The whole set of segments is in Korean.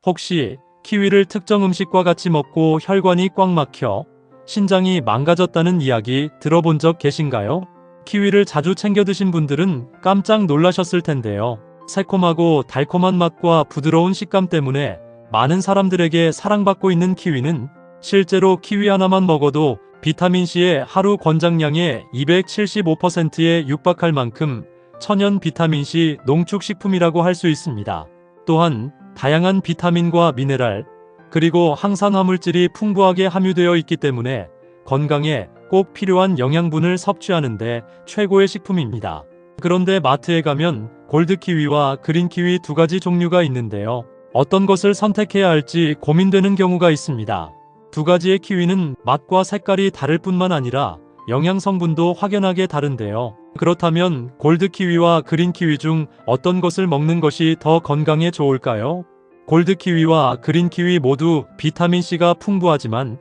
혹시 키위를 특정 음식과 같이 먹고 혈관이 꽉 막혀 신장이 망가졌다는 이야기 들어본 적 계신가요? 키위를 자주 챙겨 드신 분들은 깜짝 놀라셨을 텐데요. 새콤하고 달콤한 맛과 부드러운 식감 때문에 많은 사람들에게 사랑받고 있는 키위는 실제로 키위 하나만 먹어도 비타민C의 하루 권장량의 275%에 육박할 만큼 천연 비타민C 농축식품이라고 할 수 있습니다. 또한 다양한 비타민과 미네랄, 그리고 항산화물질이 풍부하게 함유되어 있기 때문에 건강에 꼭 필요한 영양분을 섭취하는데 최고의 식품입니다. 그런데 마트에 가면 골드키위와 그린키위 두 가지 종류가 있는데요. 어떤 것을 선택해야 할지 고민되는 경우가 있습니다. 두 가지의 키위는 맛과 색깔이 다를 뿐만 아니라 영양 성분도 확연하게 다른데요. 그렇다면 골드키위와 그린키위 중 어떤 것을 먹는 것이 더 건강에 좋을까요? 골드키위와 그린키위 모두 비타민C가 풍부하지만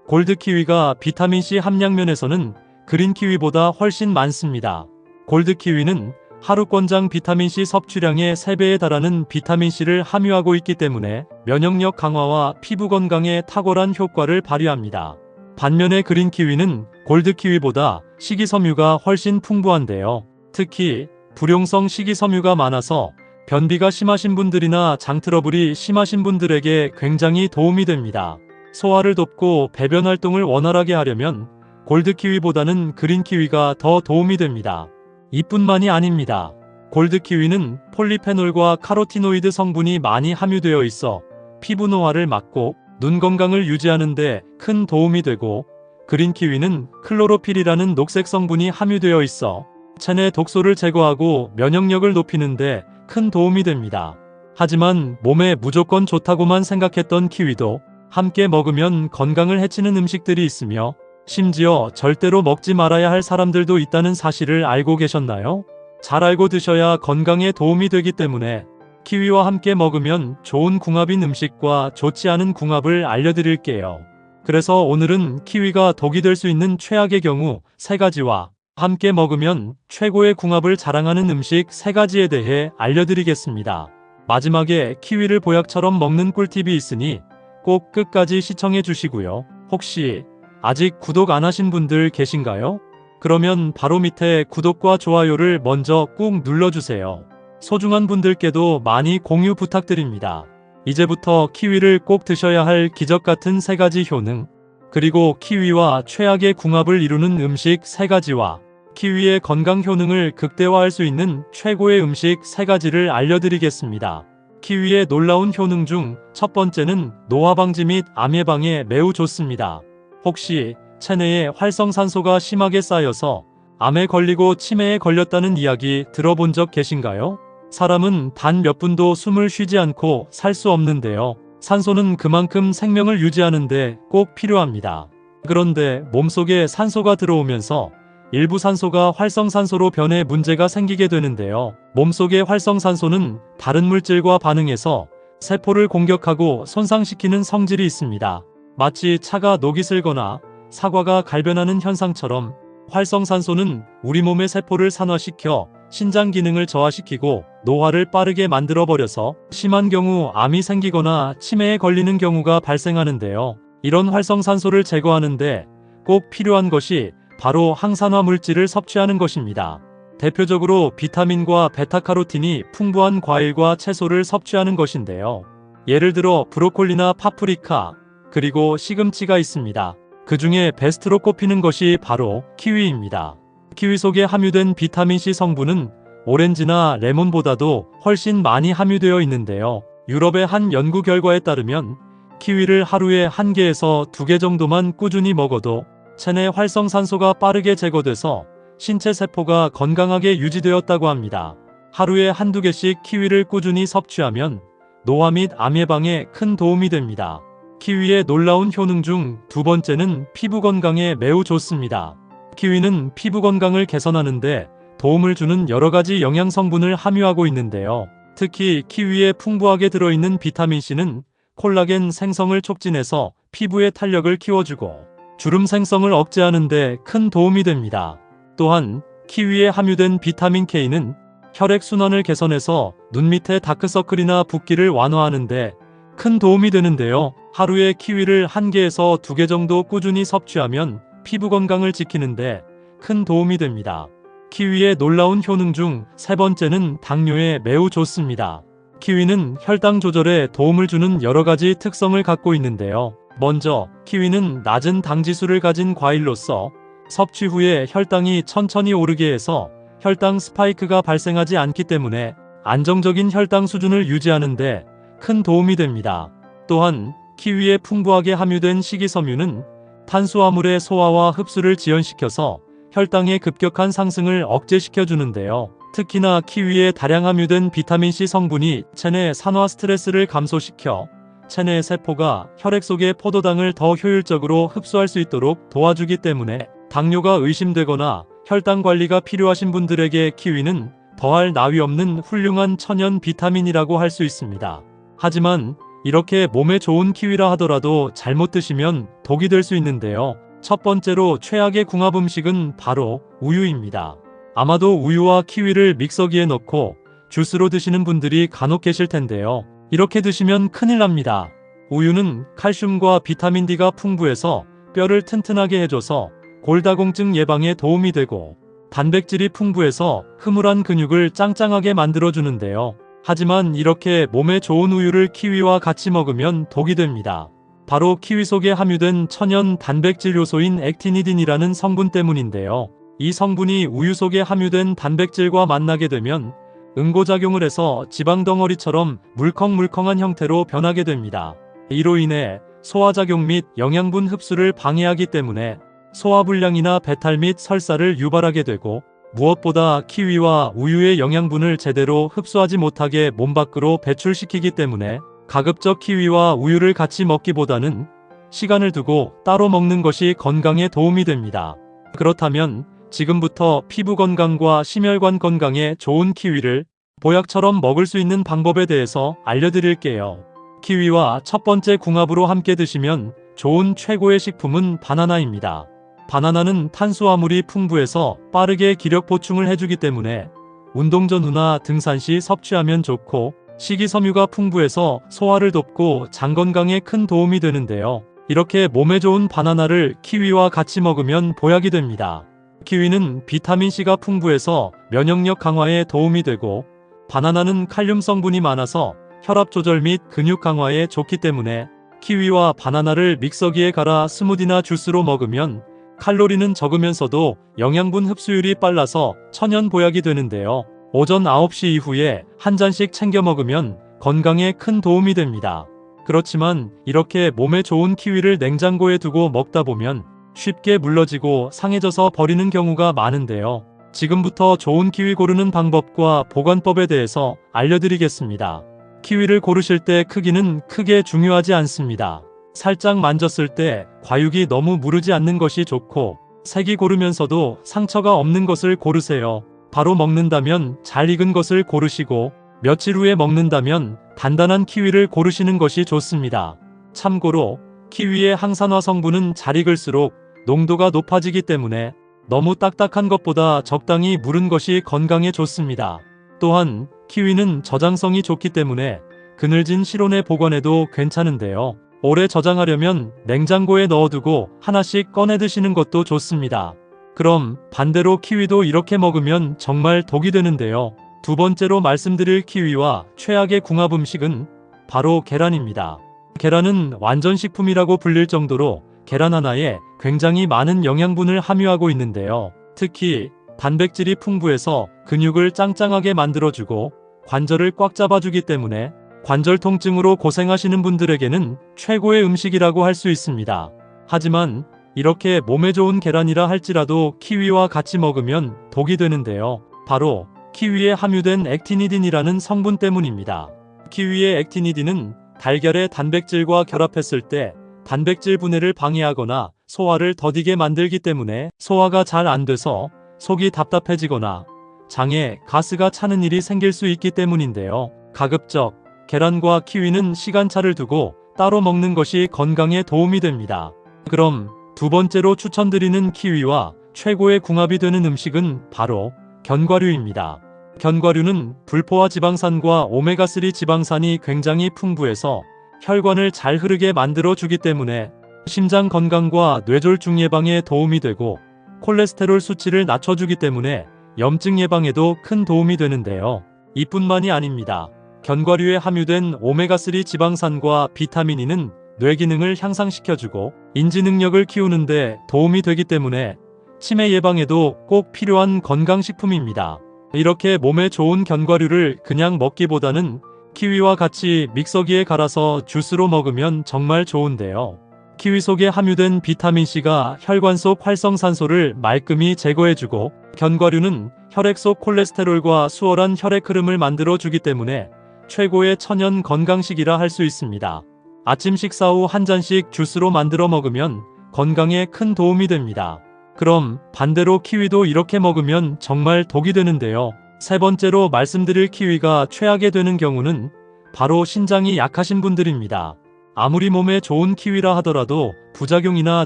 골드키위가 비타민C 함량면에서는 그린키위보다 훨씬 많습니다. 골드키위는 하루 권장 비타민C 섭취량의 3배에 달하는 비타민C를 함유하고 있기 때문에 면역력 강화와 피부 건강에 탁월한 효과를 발휘합니다. 반면에 그린키위는 골드키위보다 식이섬유가 훨씬 풍부한데요. 특히 불용성 식이섬유가 많아서 변비가 심하신 분들이나 장트러블이 심하신 분들에게 굉장히 도움이 됩니다. 소화를 돕고 배변 활동을 원활하게 하려면 골드키위보다는 그린키위가 더 도움이 됩니다. 이뿐만이 아닙니다. 골드키위는 폴리페놀과 카로티노이드 성분이 많이 함유되어 있어 피부 노화를 막고 눈 건강을 유지하는 데 큰 도움이 되고, 그린키위는 클로로필이라는 녹색 성분이 함유되어 있어 체내 독소를 제거하고 면역력을 높이는 데 큰 도움이 됩니다. 하지만 몸에 무조건 좋다고만 생각했던 키위도 함께 먹으면 건강을 해치는 음식들이 있으며 심지어 절대로 먹지 말아야 할 사람들도 있다는 사실을 알고 계셨나요? 잘 알고 드셔야 건강에 도움이 되기 때문에 키위와 함께 먹으면 좋은 궁합인 음식과 좋지 않은 궁합을 알려드릴게요. 그래서 오늘은 키위가 독이 될 수 있는 최악의 경우 3가지와 함께 먹으면 최고의 궁합을 자랑하는 음식 3가지에 대해 알려드리겠습니다. 마지막에 키위를 보약처럼 먹는 꿀팁이 있으니 꼭 끝까지 시청해 주시고요. 혹시 아직 구독 안 하신 분들 계신가요? 그러면 바로 밑에 구독과 좋아요를 먼저 꾹 눌러주세요. 소중한 분들께도 많이 공유 부탁드립니다. 이제부터 키위를 꼭 드셔야 할 기적같은 3가지 효능, 그리고 키위와 최악의 궁합을 이루는 음식 3가지와 키위의 건강 효능을 극대화할 수 있는 최고의 음식 3가지를 알려드리겠습니다. 키위의 놀라운 효능 중 첫 번째는 노화 방지 및 암 예방에 매우 좋습니다. 혹시 체내에 활성산소가 심하게 쌓여서 암에 걸리고 치매에 걸렸다는 이야기 들어본 적 계신가요? 사람은 단 몇 분도 숨을 쉬지 않고 살 수 없는데요. 산소는 그만큼 생명을 유지하는데 꼭 필요합니다. 그런데 몸속에 산소가 들어오면서 일부 산소가 활성산소로 변해 문제가 생기게 되는데요. 몸속의 활성산소는 다른 물질과 반응해서 세포를 공격하고 손상시키는 성질이 있습니다. 마치 차가 녹이 슬거나 사과가 갈변하는 현상처럼 활성산소는 우리 몸의 세포를 산화시켜 신장 기능을 저하시키고 노화를 빠르게 만들어버려서 심한 경우 암이 생기거나 치매에 걸리는 경우가 발생하는데요. 이런 활성산소를 제거하는데 꼭 필요한 것이 바로 항산화 물질을 섭취하는 것입니다. 대표적으로 비타민과 베타카로틴이 풍부한 과일과 채소를 섭취하는 것인데요. 예를 들어 브로콜리나 파프리카, 그리고 시금치가 있습니다. 그 중에 베스트로 꼽히는 것이 바로 키위입니다. 키위 속에 함유된 비타민C 성분은 오렌지나 레몬보다도 훨씬 많이 함유되어 있는데요. 유럽의 한 연구 결과에 따르면 키위를 하루에 1개에서 2개 정도만 꾸준히 먹어도 체내 활성산소가 빠르게 제거돼서 신체 세포가 건강하게 유지되었다고 합니다. 하루에 1~2개씩 키위를 꾸준히 섭취하면 노화 및 암 예방에 큰 도움이 됩니다. 키위의 놀라운 효능 중 두 번째는 피부 건강에 매우 좋습니다. 키위는 피부 건강을 개선하는데 도움을 주는 여러가지 영양 성분을 함유하고 있는데요. 특히 키위에 풍부하게 들어있는 비타민C는 콜라겐 생성을 촉진해서 피부의 탄력을 키워주고 주름 생성을 억제하는 데 큰 도움이 됩니다. 또한 키위에 함유된 비타민 K는 혈액순환을 개선해서 눈 밑의 다크서클이나 붓기를 완화하는 데 큰 도움이 되는데요. 하루에 키위를 1개에서 2개 정도 꾸준히 섭취하면 피부 건강을 지키는데 큰 도움이 됩니다. 키위의 놀라운 효능 중 3번째는 당뇨에 매우 좋습니다. 키위는 혈당 조절에 도움을 주는 여러 가지 특성을 갖고 있는데요. 먼저 키위는 낮은 당지수를 가진 과일로서 섭취 후에 혈당이 천천히 오르게 해서 혈당 스파이크가 발생하지 않기 때문에 안정적인 혈당 수준을 유지하는데 큰 도움이 됩니다. 또한 키위에 풍부하게 함유된 식이섬유는 탄수화물의 소화와 흡수를 지연시켜서 혈당의 급격한 상승을 억제시켜 주는데요. 특히나 키위에 다량 함유된 비타민C 성분이 체내 산화 스트레스를 감소시켜 체내 세포가 혈액 속의 포도당을 더 효율적으로 흡수할 수 있도록 도와주기 때문에 당뇨가 의심되거나 혈당 관리가 필요하신 분들에게 키위는 더할 나위 없는 훌륭한 천연 비타민이라고 할 수 있습니다. 하지만 이렇게 몸에 좋은 키위라 하더라도 잘못 드시면 독이 될 수 있는데요. 첫 번째로 최악의 궁합 음식은 바로 우유입니다. 아마도 우유와 키위를 믹서기에 넣고 주스로 드시는 분들이 간혹 계실 텐데요. 이렇게 드시면 큰일 납니다. 우유는 칼슘과 비타민 D가 풍부해서 뼈를 튼튼하게 해줘서 골다공증 예방에 도움이 되고 단백질이 풍부해서 흐물한 근육을 짱짱하게 만들어주는데요. 하지만 이렇게 몸에 좋은 우유를 키위와 같이 먹으면 독이 됩니다. 바로 키위 속에 함유된 천연 단백질 요소인 액티니딘이라는 성분 때문인데요. 이 성분이 우유 속에 함유된 단백질과 만나게 되면 응고작용을 해서 지방덩어리처럼 물컹물컹한 형태로 변하게 됩니다. 이로 인해 소화작용 및 영양분 흡수를 방해하기 때문에 소화불량이나 배탈 및 설사를 유발하게 되고 무엇보다 키위와 우유의 영양분을 제대로 흡수하지 못하게 몸 밖으로 배출시키기 때문에 가급적 키위와 우유를 같이 먹기보다는 시간을 두고 따로 먹는 것이 건강에 도움이 됩니다. 그렇다면 지금부터 피부 건강과 심혈관 건강에 좋은 키위를 보약처럼 먹을 수 있는 방법에 대해서 알려드릴게요. 키위와 첫 번째 궁합으로 함께 드시면 좋은 최고의 식품은 바나나입니다. 바나나는 탄수화물이 풍부해서 빠르게 기력 보충을 해주기 때문에 운동 전후나 등산 시 섭취하면 좋고 식이섬유가 풍부해서 소화를 돕고 장 건강에 큰 도움이 되는데요. 이렇게 몸에 좋은 바나나를 키위와 같이 먹으면 보약이 됩니다. 키위는 비타민C가 풍부해서 면역력 강화에 도움이 되고 바나나는 칼륨 성분이 많아서 혈압 조절 및 근육 강화에 좋기 때문에 키위와 바나나를 믹서기에 갈아 스무디나 주스로 먹으면 칼로리는 적으면서도 영양분 흡수율이 빨라서 천연 보약이 되는데요. 오전 9시 이후에 한 잔씩 챙겨 먹으면 건강에 큰 도움이 됩니다. 그렇지만 이렇게 몸에 좋은 키위를 냉장고에 두고 먹다 보면 쉽게 물러지고 상해져서 버리는 경우가 많은데요. 지금부터 좋은 키위 고르는 방법과 보관법에 대해서 알려드리겠습니다. 키위를 고르실 때 크기는 크게 중요하지 않습니다. 살짝 만졌을 때 과육이 너무 무르지 않는 것이 좋고 색이 고르면서도 상처가 없는 것을 고르세요. 바로 먹는다면 잘 익은 것을 고르시고 며칠 후에 먹는다면 단단한 키위를 고르시는 것이 좋습니다. 참고로 키위의 항산화 성분은 잘 익을수록 농도가 높아지기 때문에 너무 딱딱한 것보다 적당히 무른 것이 건강에 좋습니다. 또한 키위는 저장성이 좋기 때문에 그늘진 실온에 보관해도 괜찮은데요. 오래 저장하려면 냉장고에 넣어두고 하나씩 꺼내 드시는 것도 좋습니다. 그럼 반대로 키위도 이렇게 먹으면 정말 독이 되는데요. 두 번째로 말씀드릴 키위와 최악의 궁합 음식은 바로 계란입니다. 계란은 완전식품이라고 불릴 정도로 계란 하나에 굉장히 많은 영양분을 함유하고 있는데요. 특히 단백질이 풍부해서 근육을 짱짱하게 만들어주고 관절을 꽉 잡아주기 때문에 관절 통증으로 고생하시는 분들에게는 최고의 음식이라고 할 수 있습니다. 하지만 이렇게 몸에 좋은 계란이라 할지라도 키위와 같이 먹으면 독이 되는데요. 바로 키위에 함유된 액티니딘이라는 성분 때문입니다. 키위의 액티니딘은 달걀의 단백질과 결합했을 때 단백질 분해를 방해하거나 소화를 더디게 만들기 때문에 소화가 잘 안 돼서 속이 답답해지거나 장에 가스가 차는 일이 생길 수 있기 때문인데요. 가급적 계란과 키위는 시간차를 두고 따로 먹는 것이 건강에 도움이 됩니다. 그럼 두 번째로 추천드리는 키위와 최고의 궁합이 되는 음식은 바로 견과류입니다. 견과류는 불포화 지방산과 오메가3 지방산이 굉장히 풍부해서 혈관을 잘 흐르게 만들어 주기 때문에 심장 건강과 뇌졸중 예방에 도움이 되고 콜레스테롤 수치를 낮춰주기 때문에 염증 예방에도 큰 도움이 되는데요. 이뿐만이 아닙니다. 견과류에 함유된 오메가3 지방산과 비타민 E는 뇌 기능을 향상시켜주고 인지 능력을 키우는데 도움이 되기 때문에 치매 예방에도 꼭 필요한 건강식품입니다. 이렇게 몸에 좋은 견과류를 그냥 먹기보다는 키위와 같이 믹서기에 갈아서 주스로 먹으면 정말 좋은데요. 키위 속에 함유된 비타민C가 혈관 속 활성산소를 말끔히 제거해주고 견과류는 혈액 속 콜레스테롤과 수월한 혈액 흐름을 만들어주기 때문에 최고의 천연 건강식이라 할 수 있습니다. 아침 식사 후 한 잔씩 주스로 만들어 먹으면 건강에 큰 도움이 됩니다. 그럼 반대로 키위도 이렇게 먹으면 정말 독이 되는데요. 세 번째로 말씀드릴 키위가 최악이 되는 경우는 바로 신장이 약하신 분들입니다. 아무리 몸에 좋은 키위라 하더라도 부작용이나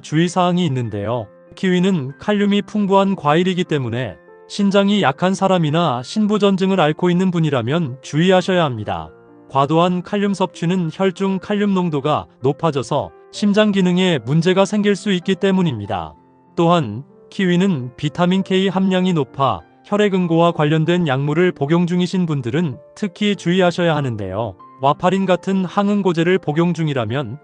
주의사항이 있는데요. 키위는 칼륨이 풍부한 과일이기 때문에 신장이 약한 사람이나 신부전증을 앓고 있는 분이라면 주의하셔야 합니다. 과도한 칼륨 섭취는 혈중 칼륨 농도가 높아져서 심장 기능에 문제가 생길 수 있기 때문입니다. 또한 키위는 비타민 K 함량이 높아 혈액응고와 관련된 약물을 복용 중이신 분들은 특히 주의하셔야 하는데요. 와파린 같은 항응고제를 복용 중이라면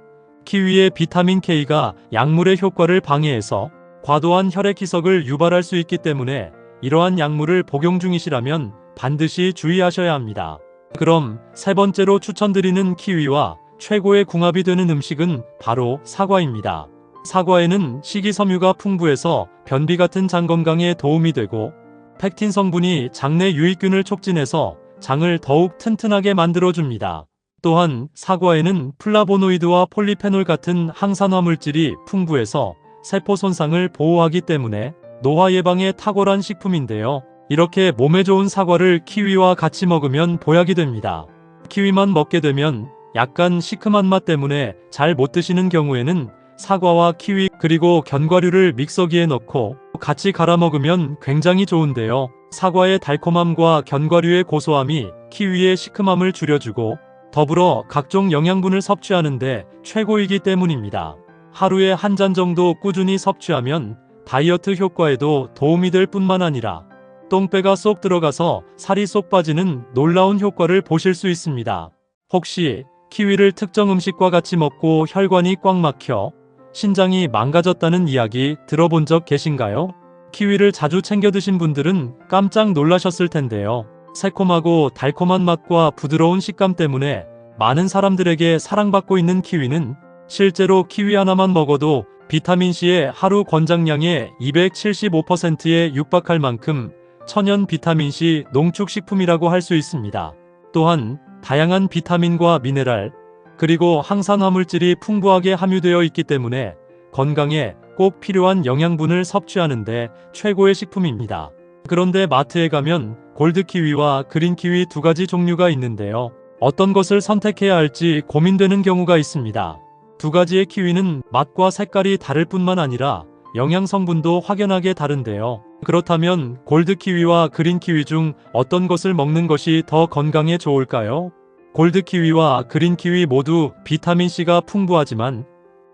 키위의 비타민 K가 약물의 효과를 방해해서 과도한 혈액 희석을 유발할 수 있기 때문에 이러한 약물을 복용 중이시라면 반드시 주의하셔야 합니다. 그럼 세 번째로 추천드리는 키위와 최고의 궁합이 되는 음식은 바로 사과입니다. 사과에는 식이섬유가 풍부해서 변비 같은 장 건강에 도움이 되고 펙틴 성분이 장내 유익균을 촉진해서 장을 더욱 튼튼하게 만들어줍니다. 또한 사과에는 플라보노이드와 폴리페놀 같은 항산화 물질이 풍부해서 세포 손상을 보호하기 때문에 노화 예방에 탁월한 식품인데요. 이렇게 몸에 좋은 사과를 키위와 같이 먹으면 보약이 됩니다. 키위만 먹게 되면 약간 시큼한 맛 때문에 잘 못 드시는 경우에는 사과와 키위 그리고 견과류를 믹서기에 넣고 같이 갈아 먹으면 굉장히 좋은데요. 사과의 달콤함과 견과류의 고소함이 키위의 시큼함을 줄여주고 더불어 각종 영양분을 섭취하는데 최고이기 때문입니다. 하루에 한 잔 정도 꾸준히 섭취하면 다이어트 효과에도 도움이 될 뿐만 아니라 똥배가 쏙 들어가서 살이 쏙 빠지는 놀라운 효과를 보실 수 있습니다. 혹시 키위를 특정 음식과 같이 먹고 혈관이 꽉 막혀 신장이 망가졌다는 이야기 들어본 적 계신가요? 키위를 자주 챙겨 드신 분들은 깜짝 놀라셨을 텐데요. 새콤하고 달콤한 맛과 부드러운 식감 때문에 많은 사람들에게 사랑받고 있는 키위는 실제로 키위 하나만 먹어도 비타민C의 하루 권장량의 275%에 육박할 만큼 천연 비타민C 농축식품이라고 할 수 있습니다. 또한 다양한 비타민과 미네랄, 그리고 항산화 물질이 풍부하게 함유되어 있기 때문에 건강에 꼭 필요한 영양분을 섭취하는데 최고의 식품입니다. 그런데 마트에 가면 골드키위와 그린키위 두 가지 종류가 있는데요. 어떤 것을 선택해야 할지 고민되는 경우가 있습니다. 두 가지의 키위는 맛과 색깔이 다를 뿐만 아니라 영양 성분도 확연하게 다른데요. 그렇다면 골드키위와 그린키위 중 어떤 것을 먹는 것이 더 건강에 좋을까요? 골드키위와 그린키위 모두 비타민C가 풍부하지만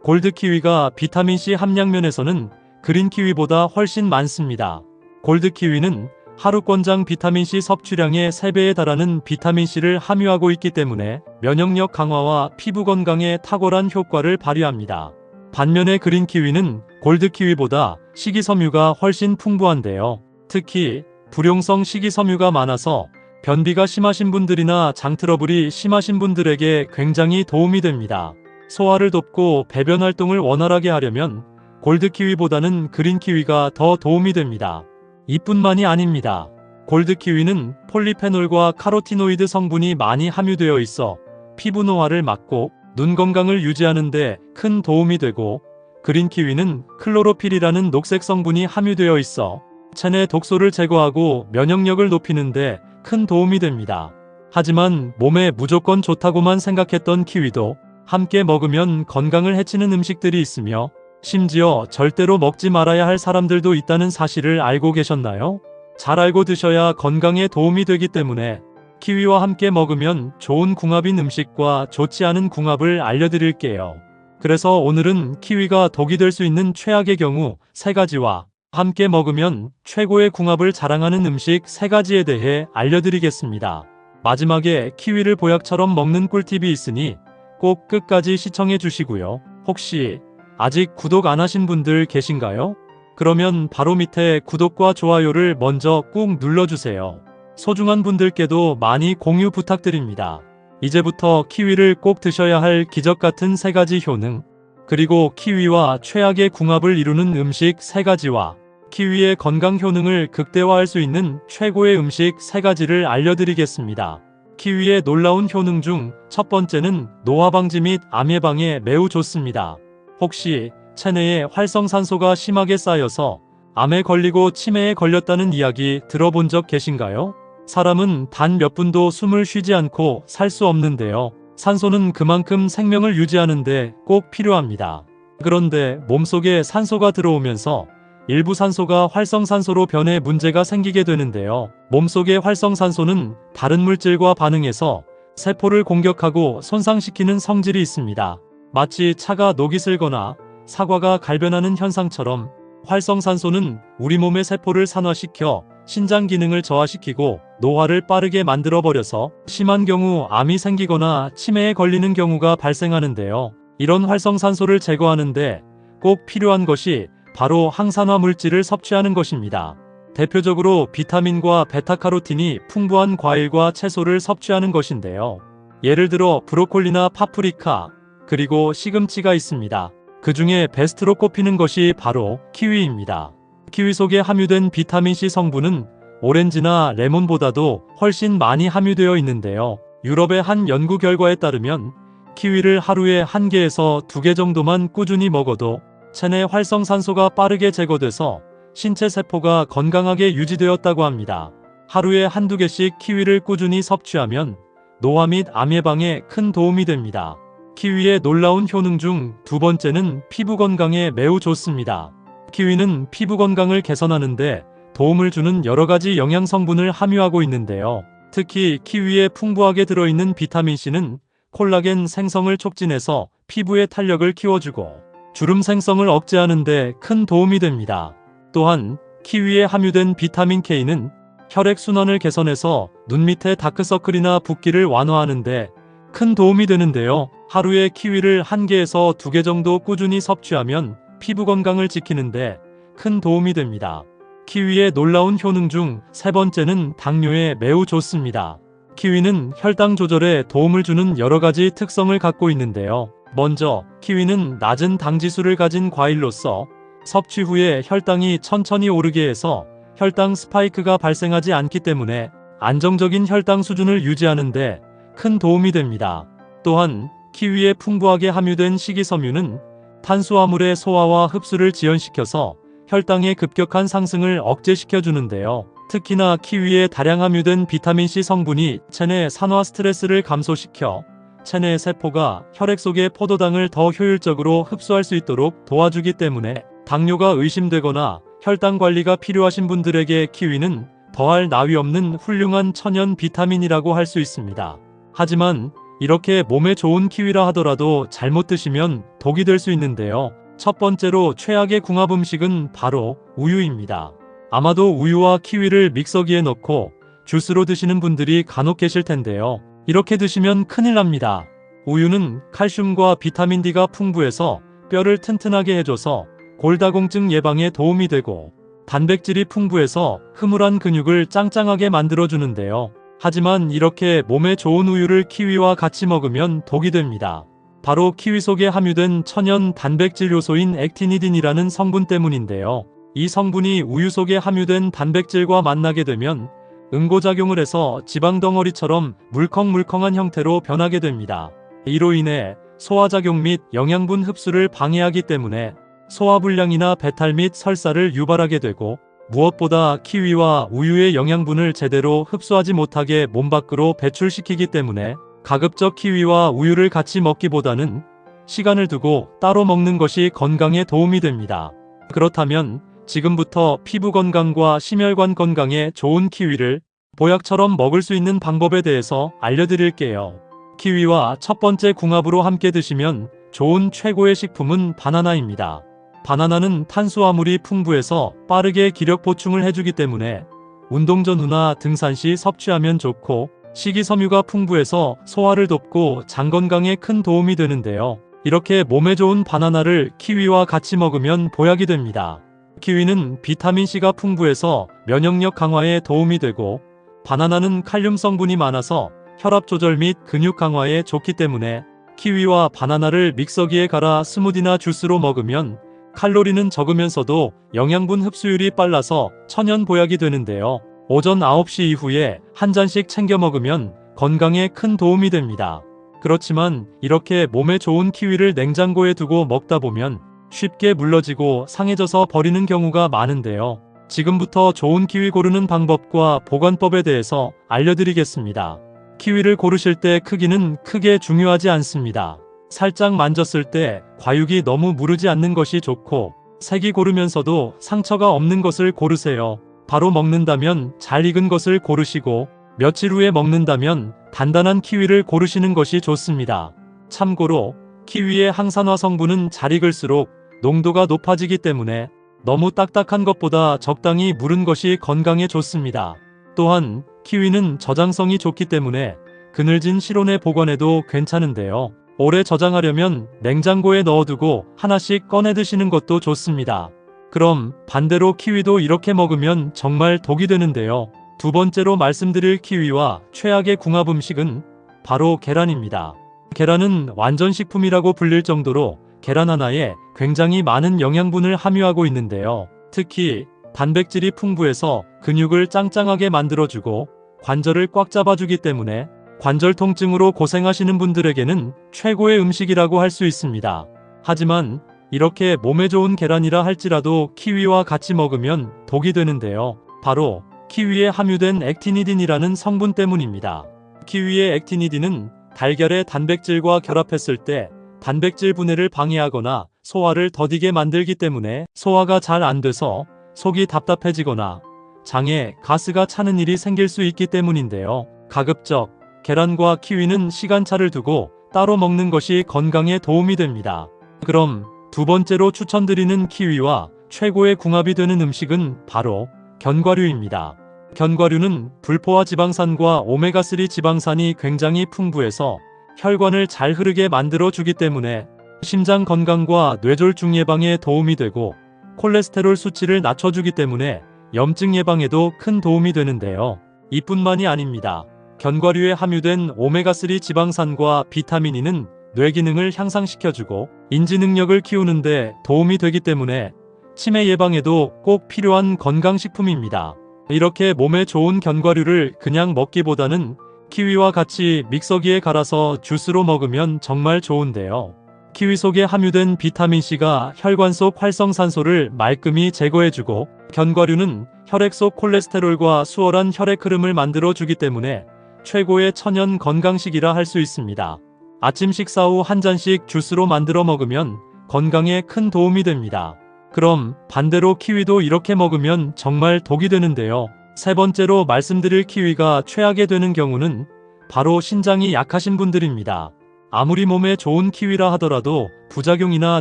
골드키위가 비타민C 함량면에서는 그린키위보다 훨씬 많습니다. 골드키위는 하루 권장 비타민C 섭취량의 3배에 달하는 비타민C를 함유하고 있기 때문에 면역력 강화와 피부 건강에 탁월한 효과를 발휘합니다. 반면에 그린키위는 골드키위보다 식이섬유가 훨씬 풍부한데요. 특히 불용성 식이섬유가 많아서 변비가 심하신 분들이나 장 트러블이 심하신 분들에게 굉장히 도움이 됩니다. 소화를 돕고 배변 활동을 원활하게 하려면 골드키위보다는 그린키위가 더 도움이 됩니다. 이뿐만이 아닙니다. 골드키위는 폴리페놀과 카로티노이드 성분이 많이 함유되어 있어 피부 노화를 막고 눈 건강을 유지하는 데 큰 도움이 되고, 그린키위는 클로로필이라는 녹색 성분이 함유되어 있어 체내 독소를 제거하고 면역력을 높이는 데 큰 도움이 됩니다. 하지만 몸에 무조건 좋다고만 생각했던 키위도 함께 먹으면 건강을 해치는 음식들이 있으며 심지어 절대로 먹지 말아야 할 사람들도 있다는 사실을 알고 계셨나요? 잘 알고 드셔야 건강에 도움이 되기 때문에 키위와 함께 먹으면 좋은 궁합인 음식과 좋지 않은 궁합을 알려드릴게요. 그래서 오늘은 키위가 독이 될 수 있는 최악의 경우 3가지와 함께 먹으면 최고의 궁합을 자랑하는 음식 3가지에 대해 알려드리겠습니다. 마지막에 키위를 보약처럼 먹는 꿀팁이 있으니 꼭 끝까지 시청해 주시고요. 혹시 아직 구독 안 하신 분들 계신가요? 그러면 바로 밑에 구독과 좋아요를 먼저 꾹 눌러주세요. 소중한 분들께도 많이 공유 부탁드립니다. 이제부터 키위를 꼭 드셔야 할 기적같은 3가지 효능, 그리고 키위와 최악의 궁합을 이루는 음식 3가지와 키위의 건강 효능을 극대화할 수 있는 최고의 음식 3가지를 알려드리겠습니다. 키위의 놀라운 효능 중 첫 번째는 노화 방지 및 암 예방에 매우 좋습니다. 혹시 체내에 활성산소가 심하게 쌓여서 암에 걸리고 치매에 걸렸다는 이야기 들어본 적 계신가요? 사람은 단 몇 분도 숨을 쉬지 않고 살 수 없는데요. 산소는 그만큼 생명을 유지하는데 꼭 필요합니다. 그런데 몸속에 산소가 들어오면서 일부 산소가 활성산소로 변해 문제가 생기게 되는데요. 몸속의 활성산소는 다른 물질과 반응해서 세포를 공격하고 손상시키는 성질이 있습니다. 마치 차가 녹이 슬거나 사과가 갈변하는 현상처럼 활성산소는 우리 몸의 세포를 산화시켜 신장 기능을 저하시키고 노화를 빠르게 만들어버려서 심한 경우 암이 생기거나 치매에 걸리는 경우가 발생하는데요. 이런 활성산소를 제거하는데 꼭 필요한 것이 바로 항산화 물질을 섭취하는 것입니다. 대표적으로 비타민과 베타카로틴이 풍부한 과일과 채소를 섭취하는 것인데요. 예를 들어 브로콜리나 파프리카, 그리고 시금치가 있습니다. 그 중에 베스트로 꼽히는 것이 바로 키위입니다. 키위 속에 함유된 비타민C 성분은 오렌지나 레몬보다도 훨씬 많이 함유되어 있는데요. 유럽의 한 연구 결과에 따르면 키위를 하루에 1개에서 2개 정도만 꾸준히 먹어도 체내 활성산소가 빠르게 제거돼서 신체 세포가 건강하게 유지되었다고 합니다. 하루에 1~2개씩 키위를 꾸준히 섭취하면 노화 및 암 예방에 큰 도움이 됩니다. 키위의 놀라운 효능 중 2번째는 피부 건강에 매우 좋습니다. 키위는 피부 건강을 개선하는데 도움을 주는 여러가지 영양 성분을 함유하고 있는데요. 특히 키위에 풍부하게 들어있는 비타민C는 콜라겐 생성을 촉진해서 피부의 탄력을 키워주고 주름 생성을 억제하는 데 큰 도움이 됩니다. 또한 키위에 함유된 비타민 K는 혈액순환을 개선해서 눈 밑의 다크서클이나 붓기를 완화하는 데 큰 도움이 되는데요. 하루에 키위를 1개에서 2개 정도 꾸준히 섭취하면 피부 건강을 지키는데 큰 도움이 됩니다. 키위의 놀라운 효능 중 3번째는 당뇨에 매우 좋습니다. 키위는 혈당 조절에 도움을 주는 여러가지 특성을 갖고 있는데요. 먼저 키위는 낮은 당지수를 가진 과일로서 섭취 후에 혈당이 천천히 오르게 해서 혈당 스파이크가 발생하지 않기 때문에 안정적인 혈당 수준을 유지하는데 큰 도움이 됩니다. 또한 키위에 풍부하게 함유된 식이섬유는 탄수화물의 소화와 흡수를 지연시켜서 혈당의 급격한 상승을 억제시켜주는데요. 특히나 키위에 다량 함유된 비타민C 성분이 체내 산화 스트레스를 감소시켜 체내 세포가 혈액 속의 포도당을 더 효율적으로 흡수할 수 있도록 도와주기 때문에 당뇨가 의심되거나 혈당 관리가 필요하신 분들에게 키위는 더할 나위 없는 훌륭한 천연 비타민이라고 할 수 있습니다. 하지만 이렇게 몸에 좋은 키위라 하더라도 잘못 드시면 독이 될 수 있는데요. 첫 번째로 최악의 궁합 음식은 바로 우유입니다. 아마도 우유와 키위를 믹서기에 넣고 주스로 드시는 분들이 간혹 계실 텐데요. 이렇게 드시면 큰일 납니다. 우유는 칼슘과 비타민 D가 풍부해서 뼈를 튼튼하게 해줘서 골다공증 예방에 도움이 되고 단백질이 풍부해서 흐물한 근육을 짱짱하게 만들어주는데요. 하지만 이렇게 몸에 좋은 우유를 키위와 같이 먹으면 독이 됩니다. 바로 키위 속에 함유된 천연 단백질 요소인 액티니딘이라는 성분 때문인데요. 이 성분이 우유 속에 함유된 단백질과 만나게 되면 응고작용을 해서 지방덩어리처럼 물컹물컹한 형태로 변하게 됩니다. 이로 인해 소화작용 및 영양분 흡수를 방해하기 때문에 소화불량이나 배탈 및 설사를 유발하게 되고 무엇보다 키위와 우유의 영양분을 제대로 흡수하지 못하게 몸 밖으로 배출시키기 때문에 가급적 키위와 우유를 같이 먹기보다는 시간을 두고 따로 먹는 것이 건강에 도움이 됩니다. 그렇다면 지금부터 피부 건강과 심혈관 건강에 좋은 키위를 보약처럼 먹을 수 있는 방법에 대해서 알려드릴게요. 키위와 첫 번째 궁합으로 함께 드시면 좋은 최고의 식품은 바나나입니다. 바나나는 탄수화물이 풍부해서 빠르게 기력 보충을 해주기 때문에 운동 전후나 등산 시 섭취하면 좋고, 식이섬유가 풍부해서 소화를 돕고 장 건강에 큰 도움이 되는데요. 이렇게 몸에 좋은 바나나를 키위와 같이 먹으면 보약이 됩니다. 키위는 비타민C가 풍부해서 면역력 강화에 도움이 되고, 바나나는 칼륨 성분이 많아서 혈압 조절 및 근육 강화에 좋기 때문에 키위와 바나나를 믹서기에 갈아 스무디나 주스로 먹으면 칼로리는 적으면서도 영양분 흡수율이 빨라서 천연 보약이 되는데요. 오전 9시 이후에 한 잔씩 챙겨 먹으면 건강에 큰 도움이 됩니다. 그렇지만 이렇게 몸에 좋은 키위를 냉장고에 두고 먹다 보면 쉽게 물러지고 상해져서 버리는 경우가 많은데요. 지금부터 좋은 키위 고르는 방법과 보관법에 대해서 알려드리겠습니다. 키위를 고르실 때 크기는 크게 중요하지 않습니다. 살짝 만졌을 때 과육이 너무 무르지 않는 것이 좋고, 색이 고르면서도 상처가 없는 것을 고르세요. 바로 먹는다면 잘 익은 것을 고르시고, 며칠 후에 먹는다면 단단한 키위를 고르시는 것이 좋습니다. 참고로 키위의 항산화 성분은 잘 익을수록 농도가 높아지기 때문에 너무 딱딱한 것보다 적당히 무른 것이 건강에 좋습니다. 또한 키위는 저장성이 좋기 때문에 그늘진 실온에 보관해도 괜찮은데요. 오래 저장하려면 냉장고에 넣어두고 하나씩 꺼내 드시는 것도 좋습니다. 그럼 반대로 키위도 이렇게 먹으면 정말 독이 되는데요. 두 번째로 말씀드릴 키위와 최악의 궁합 음식은 바로 계란입니다. 계란은 완전식품이라고 불릴 정도로 계란 하나에 굉장히 많은 영양분을 함유하고 있는데요. 특히 단백질이 풍부해서 근육을 짱짱하게 만들어주고 관절을 꽉 잡아주기 때문에 관절 통증으로 고생하시는 분들에게는 최고의 음식이라고 할 수 있습니다. 하지만 이렇게 몸에 좋은 계란이라 할지라도 키위와 같이 먹으면 독이 되는데요. 바로 키위에 함유된 액티니딘이라는 성분 때문입니다. 키위의 액티니딘은 달걀의 단백질과 결합했을 때 단백질 분해를 방해하거나 소화를 더디게 만들기 때문에 소화가 잘 안 돼서 속이 답답해지거나 장에 가스가 차는 일이 생길 수 있기 때문인데요. 가급적 계란과 키위는 시간차를 두고 따로 먹는 것이 건강에 도움이 됩니다. 그럼 두 번째로 추천드리는 키위와 최고의 궁합이 되는 음식은 바로 견과류입니다. 견과류는 불포화 지방산과 오메가3 지방산이 굉장히 풍부해서 혈관을 잘 흐르게 만들어주기 때문에 심장 건강과 뇌졸중 예방에 도움이 되고, 콜레스테롤 수치를 낮춰주기 때문에 염증 예방에도 큰 도움이 되는데요. 이뿐만이 아닙니다. 견과류에 함유된 오메가3 지방산과 비타민 E는 뇌 기능을 향상시켜주고 인지 능력을 키우는데 도움이 되기 때문에 치매 예방에도 꼭 필요한 건강식품입니다. 이렇게 몸에 좋은 견과류를 그냥 먹기보다는 키위와 같이 믹서기에 갈아서 주스로 먹으면 정말 좋은데요. 키위 속에 함유된 비타민C가 혈관 속 활성산소를 말끔히 제거해주고, 견과류는 혈액 속 콜레스테롤과 수월한 혈액 흐름을 만들어주기 때문에 최고의 천연 건강식이라 할 수 있습니다. 아침 식사 후 한 잔씩 주스로 만들어 먹으면 건강에 큰 도움이 됩니다. 그럼 반대로 키위도 이렇게 먹으면 정말 독이 되는데요. 세 번째로 말씀드릴 키위가 최악이 되는 경우는 바로 신장이 약하신 분들입니다. 아무리 몸에 좋은 키위라 하더라도 부작용이나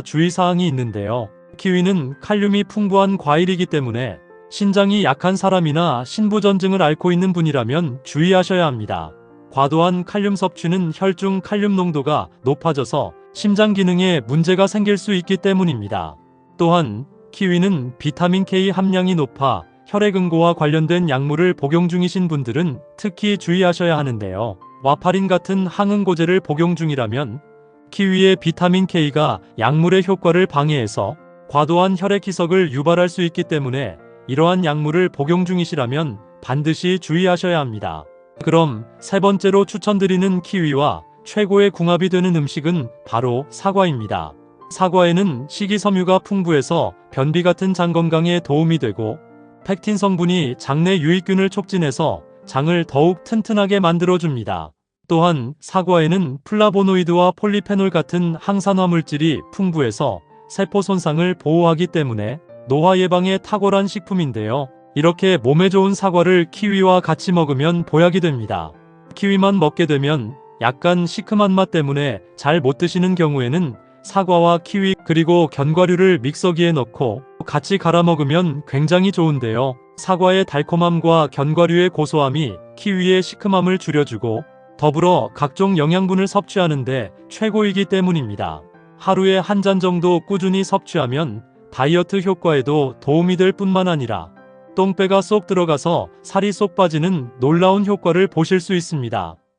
주의사항이 있는데요. 키위는 칼륨이 풍부한 과일이기 때문에 신장이 약한 사람이나 신부전증을 앓고 있는 분이라면 주의하셔야 합니다. 과도한 칼륨 섭취는 혈중 칼륨 농도가 높아져서 심장 기능에 문제가 생길 수 있기 때문입니다. 또한 키위는 비타민 K 함량이 높아 혈액응고와 관련된 약물을 복용 중이신 분들은 특히 주의하셔야 하는데요. 와파린 같은 항응고제를 복용 중이라면 키위의 비타민 K가 약물의 효과를 방해해서 과도한 혈액 희석을 유발할 수 있기 때문에 이러한 약물을 복용 중이시라면 반드시 주의하셔야 합니다. 그럼 세 번째로 추천드리는 키위와 최고의 궁합이 되는 음식은 바로 사과입니다. 사과에는 식이섬유가 풍부해서 변비 같은 장 건강에 도움이 되고, 펙틴 성분이 장내 유익균을 촉진해서 장을 더욱 튼튼하게 만들어줍니다. 또한 사과에는 플라보노이드와 폴리페놀 같은 항산화 물질이 풍부해서 세포 손상을 보호하기 때문에 노화 예방에 탁월한 식품인데요. 이렇게 몸에 좋은 사과를 키위와 같이 먹으면 보약이 됩니다. 키위만 먹게 되면 약간 시큼한 맛 때문에 잘 못 드시는 경우에는 사과와 키위 그리고 견과류를 믹서기에 넣고 같이 갈아 먹으면 굉장히 좋은데요. 사과의 달콤함과 견과류의 고소함이 키위의 시큼함을 줄여주고 더불어 각종 영양분을 섭취하는데 최고이기 때문입니다. 하루에 한 잔 정도 꾸준히 섭취하면 다이어트 효과에도 도움이 될 뿐만 아니라 똥배가 쏙 들어가서 살이 쏙 빠지는 놀라운 효과를 보실 수 있습니다.